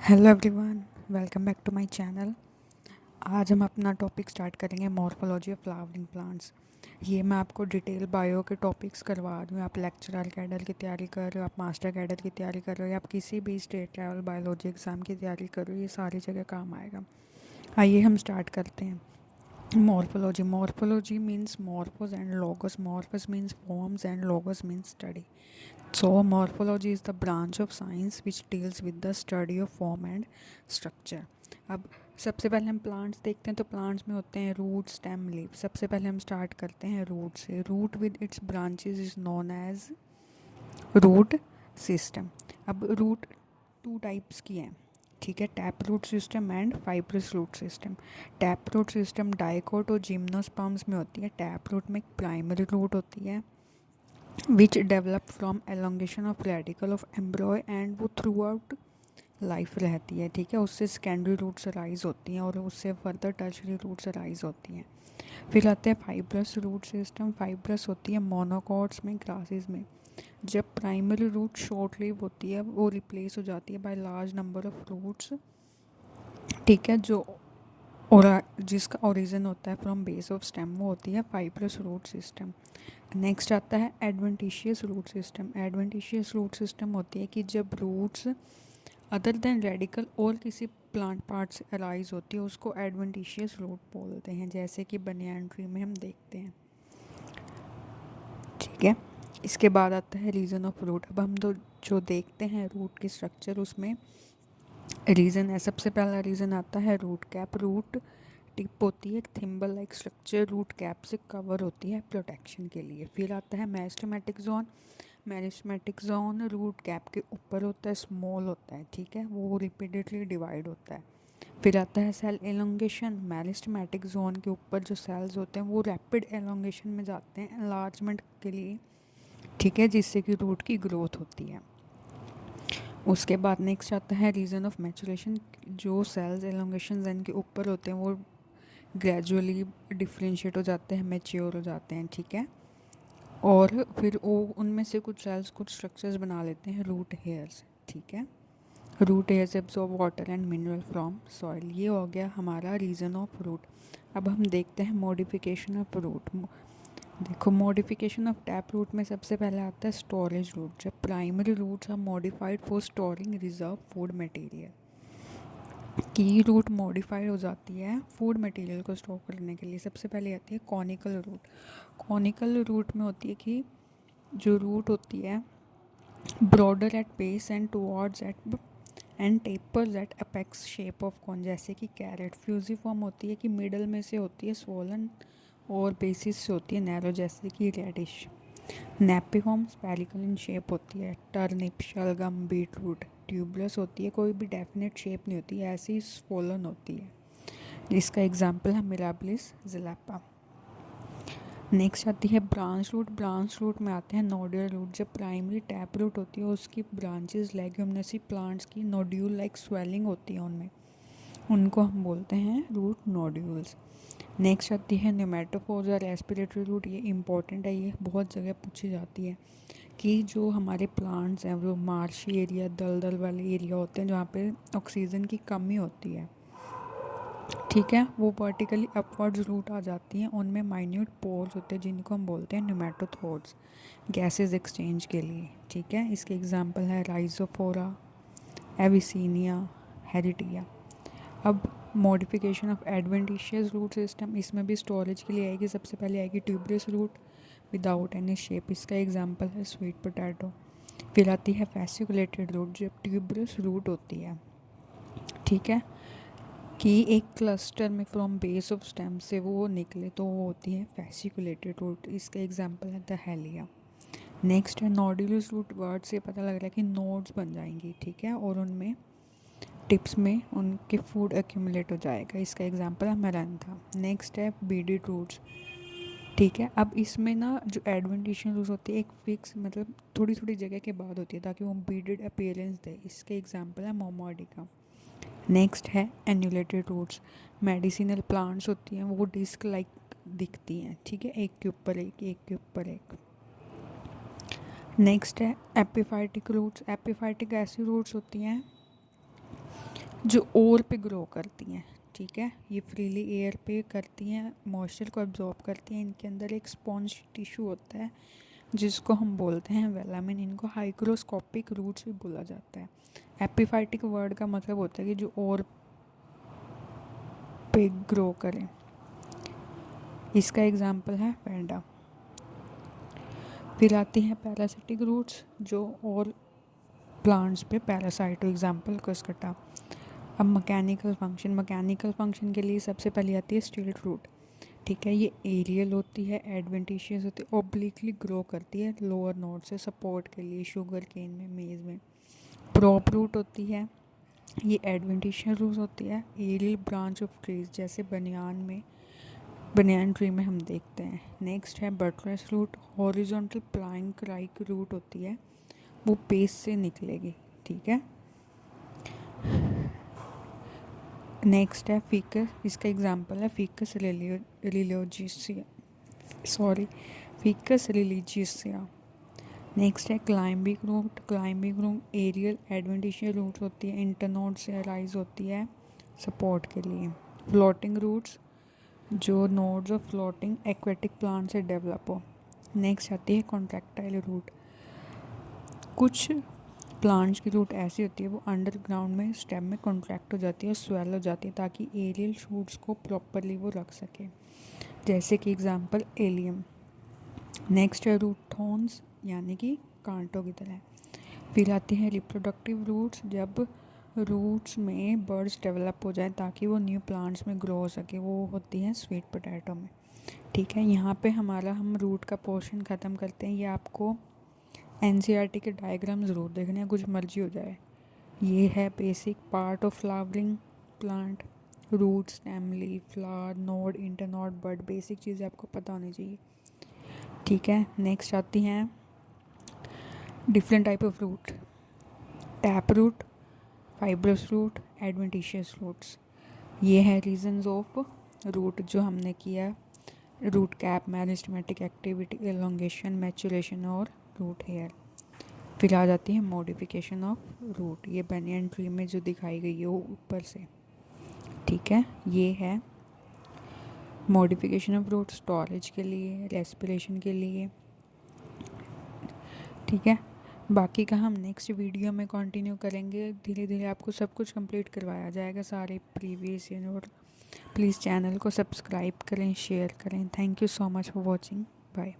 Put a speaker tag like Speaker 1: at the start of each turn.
Speaker 1: Hello everyone, welcome back to my channel. आज हम अपना टॉपिक स्टार्ट करेंगे मॉर्फोलॉजी ऑफ फ्लावरिंग प्लांट्स। ये मैं आपको डिटेल बायो के टॉपिक्स करवा रही हूँ। आप लेक्चरर कैडर की तैयारी कर रहे हो, आप मास्टर कैडर की तैयारी कर रहे हो, या आप किसी भी स्टेट लेवल बायोलॉजी एग्ज़ाम की तैयारी कर रहे हो, ये सारी जगह काम आएगा। आइए हम स्टार्ट करते हैं। Morphology means morphos and logos. Morphos means forms and logos means study. So morphology is the branch of science which deals with the study of form and structure. अब सबसे पहले हम प्लांट्स देखते हैं, तो प्लांट्स में होते हैं रूट, स्टेम, लीफ। सबसे पहले हम स्टार्ट करते हैं रूट से। Root with its branches is known as root system. अब रूट टू टाइप्स की हैं, ठीक है, tap root system and fibrous root system. Tap root system dicot और जिम्नोस्पर्म्स में होती है। टैप रूट में एक प्राइमरी रूट होती है which develop from elongation of radical of एम्ब्रॉय, and वो थ्रू आउट लाइफ रहती है, ठीक है। उससे सेकेंडरी रूट्स राइज होती हैं और उससे फर्दर टर्शरी रूट्स राइज होती हैं। फिर आते हैं फाइब्रस रूट सिस्टम। फाइब्रस होती है मोनोकॉट्स में, ग्रासेस में। जब प्राइमरी रूट शॉर्ट लीव होती है, वो रिप्लेस हो जाती है by large number of roots, ठीक है, जो और जिसका ओरिजिन होता है फ्रॉम बेस ऑफ स्टेम, वो होती है फाइब्रस रूट सिस्टम। नेक्स्ट आता है adventitious root system. Adventitious root system होती है कि जब रूट्स अदर देन रेडिकल और किसी प्लांट पार्ट से अराइज होती है, उसको एडवेंटिशियस रूट बोलते हैं, जैसे कि बनियान ट्री में हम देखते हैं, ठीक है। इसके बाद आता है रीजन ऑफ रूट। अब हम तो जो देखते हैं रूट की स्ट्रक्चर, उसमें रीजन है। सबसे पहला रीजन आता है रूट कैप। रूट टिप होती है एक thimble like structure, root cap से कवर होती है प्रोटेक्शन के लिए। फिर आता है meristematic zone. Meristematic zone root cap के ऊपर होता है, स्मॉल होता है, ठीक है, वो रिपीटेडली डिवाइड होता है। फिर आता है सेल एलोंगेशन। मेरिस्टेमेटिक जोन के ऊपर जो सेल्स होते हैं वो रैपिड एलोंगेशन में जाते हैं एनलार्जमेंट के लिए, ठीक है, जिससे कि रूट की ग्रोथ होती है। उसके बाद नेक्स्ट आता है रीजन ऑफ मैचुरेशन। जो सेल्स एलोंगेशन जोन के ऊपर होते हैं वो ग्रेजुअली डिफ्रेंशिएट हो जाते हैं, मैच्योर हो जाते हैं, ठीक है। और फिर वो उनमें से कुछ सेल्स कुछ स्ट्रक्चर्स बना लेते हैं रूट हेयर्स, ठीक है। Root hairs absorb water and mineral from soil. ये हो गया हमारा रीजन ऑफ रूट। अब हम देखते हैं मॉडिफिकेशन ऑफ रूट। देखो, मॉडिफिकेशन ऑफ टैप रूट में सबसे पहले आता है स्टोरेज रूट। जब primary roots are modified for storing reserve food material, की रूट मॉडिफाइड हो जाती है फूड मटेरियल को स्टोर करने के लिए। सबसे पहले आती है कॉनिकल रूट। कॉनिकल रूट में होती है कि जो रूट होती है broader at base and towards at end tapers at apex shape of cone, जैसे कि कैरेट। फ्यूजिफॉर्म होती है कि मिडल में से होती है स्वोलन और बेसिस से होती है नैरो, जैसे कि रेडिश। नेपिफॉर्म स्पेरिकल इन शेप होती है। टर्निप, शलगम, बीट रूट। ट्यूबलस होती है, कोई भी डेफिनेट शेप नहीं होती है, ऐसी स्वोलन होती है। इसका एग्जाम्पल है मिराबिलिस ज़िलैपा। नेक्स्ट आती है ब्रांच रूट। ब्रांच रूट में आते हैं नोड्यूल रूट। जब प्राइमरी टैप रूट होती है, उसकी ब्रांचेस लेग्यूमिनेसी प्लांट्स की नोड्यूल लाइक स्वेलिंग होती है उनमें, उनको हम बोलते हैं रूट नोड्यूल्स। नेक्स्ट आती है न्यूमेटोफोर्स और रेस्पिरेटरी रूट। ये इंपॉर्टेंट है, ये बहुत जगह पूछी जाती है कि जो हमारे प्लांट्स हैं वो मार्शी एरिया, दलदल वाले एरिया होते हैं जहाँ पे ऑक्सीजन की कमी होती है, ठीक है, वो वर्टिकली अपवर्ड्स रूट आ जाती हैं। उनमें माइन्यूट पोर्स होते हैं जिनको हम बोलते हैं न्यूमेटोथोर्स, गैसेस एक्सचेंज के लिए, ठीक है। इसके एग्जांपल है राइजोफोरा, एविसीनिया, हेरिटिया। अब modification of adventitious root system, इसमें भी स्टोरेज के लिए आएगी। सबसे पहले आएगी tuberous root without any shape. इसका एग्जांपल है स्वीट पोटैटो। फिर आती है फैसिकुलेटेड रूट। जब ट्यूबरस रूट होती है, ठीक है, कि एक क्लस्टर में फ्रॉम बेस ऑफ स्टेम से वो निकले, तो वो होती है फैसिकुलेटेड रूट। इसका एग्जांपल है द हेलिया। नेक्स्ट है नोडुलस रूट। वर्ड से पता लग रहा है कि नोड्स बन जाएंगी, ठीक है, और उनमें टिप्स में उनके फूड एक्यूमुलेट हो जाएगा। इसका एग्जांपल है मैरंथा। नेक्स्ट है बीडेड रूट्स, ठीक है। अब इसमें ना जो एडवेंटिशियस रूट्स होती है एक फिक्स, मतलब थोड़ी थोड़ी जगह के बाद होती है ताकि वो बीडेड अपीयरेंस दे। इसके एग्जांपल है मोमोडिका। नेक्स्ट है एन्यूलेटेड रूट्स। मेडिसिनल प्लांट्स होती हैं, वो डिस्क लाइक दिखती हैं, ठीक है, एक के ऊपर एक, एक के ऊपर एक। नेक्स्ट है एपिफाइटिक रूट्स। एपिफाइटिक ऐसी रूट्स होती हैं जो ओर पे ग्रो करती हैं, ठीक है। ये फ्रीली एयर पे करती हैं, मॉइस्चर को एब्जॉर्ब करती हैं। इनके अंदर एक स्पॉन्ज टिश्यू होता है जिसको हम बोलते हैं वेलामिन। इनको हाइग्रोस्कोपिक रूट्स भी बोला जाता है। एपिफाइटिक वर्ड का मतलब होता है कि जो ओर पे ग्रो करें। इसका एग्जाम्पल है पैंडा। फिर आती हैं पैरासिटिक रूट्स जो और प्लांट्स पे पैरासाइट हो, एग्जाम्पल कोस्कटा। अब मैकेनिकल फंक्शन के लिए सबसे पहले आती है स्टिल्ट रूट, ठीक है। ये एरियल होती है, एडवेंटिशियस होती है, ओब्लिकली ग्रो करती है लोअर नोड से सपोर्ट के लिए, शुगर केन में, मेज में। प्रॉप रूट होती है, ये एडवेंटिशियस रूट होती है, एरियल ब्रांच ऑफ ट्रीज जैसे बनियान ट्री में हम देखते हैं। नेक्स्ट है buttress root, horizontal plank like root होती है, वो बेस से निकलेगी, ठीक है। नेक्स्ट है फीकस, इसका एग्जांपल है फीकस रिलीजियसिया। नेक्स्ट है क्लाइंबिंग रूट एरियल एडवेंटिशियल रूट होती है, इंटरनोड से अराइज होती है सपोर्ट के लिए। फ्लोटिंग रूट्स, जो nodes of floating aquatic plant से डेवलप हो। नेक्स्ट आती है कॉन्ट्रैक्टाइल रूट। कुछ प्लांट्स की रूट ऐसी होती है वो अंडरग्राउंड में स्टेम में कॉन्ट्रैक्ट हो जाती है, स्वेल हो जाती है, ताकि एरियल शूट्स को प्रॉपरली वो रख सके, जैसे कि एग्जांपल एलियम। नेक्स्ट है रूट थॉर्न्स, यानी कि कांटों की तरह। फिर आती है रिप्रोडक्टिव रूट्स, जब रूट्स में बर्ड्स डेवलप हो जाए ताकि वो न्यू प्लांट्स में ग्रो हो सके, वो होती हैं स्वीट पोटैटो में, ठीक है। यहाँ पे हम रूट का पोर्शन ख़त्म करते हैं। ये आपको एनसीईआरटी के डायग्राम ज़रूर देखने हैं, कुछ मर्जी हो जाए। ये है basic part of flowering plant, root, stem, leaf, flower, node, internode, bud, basic चीज़ें आपको पता होनी चाहिए, ठीक है। नेक्स्ट आती हैं different type of root, tap root, fibrous root, adventitious roots. ये है रीजंस ऑफ रूट जो हमने किया, root cap, meristematic activity, elongation, maturation और रूट हेयर। फिर आ जाती है मॉडिफिकेशन ऑफ रूट, ये बनियन ट्री में जो दिखाई गई है वो ऊपर से, ठीक है। ये है मॉडिफिकेशन ऑफ रूट, स्टोरेज के लिए, रेस्पिरेशन के लिए, ठीक है। बाकी का हम नेक्स्ट वीडियो में कंटिन्यू करेंगे। धीरे धीरे आपको सब कुछ कंप्लीट करवाया जाएगा, सारे प्रीवियस ईयर। और प्लीज़ चैनल को सब्सक्राइब करें, शेयर करें। Thank you so much for watching, bye.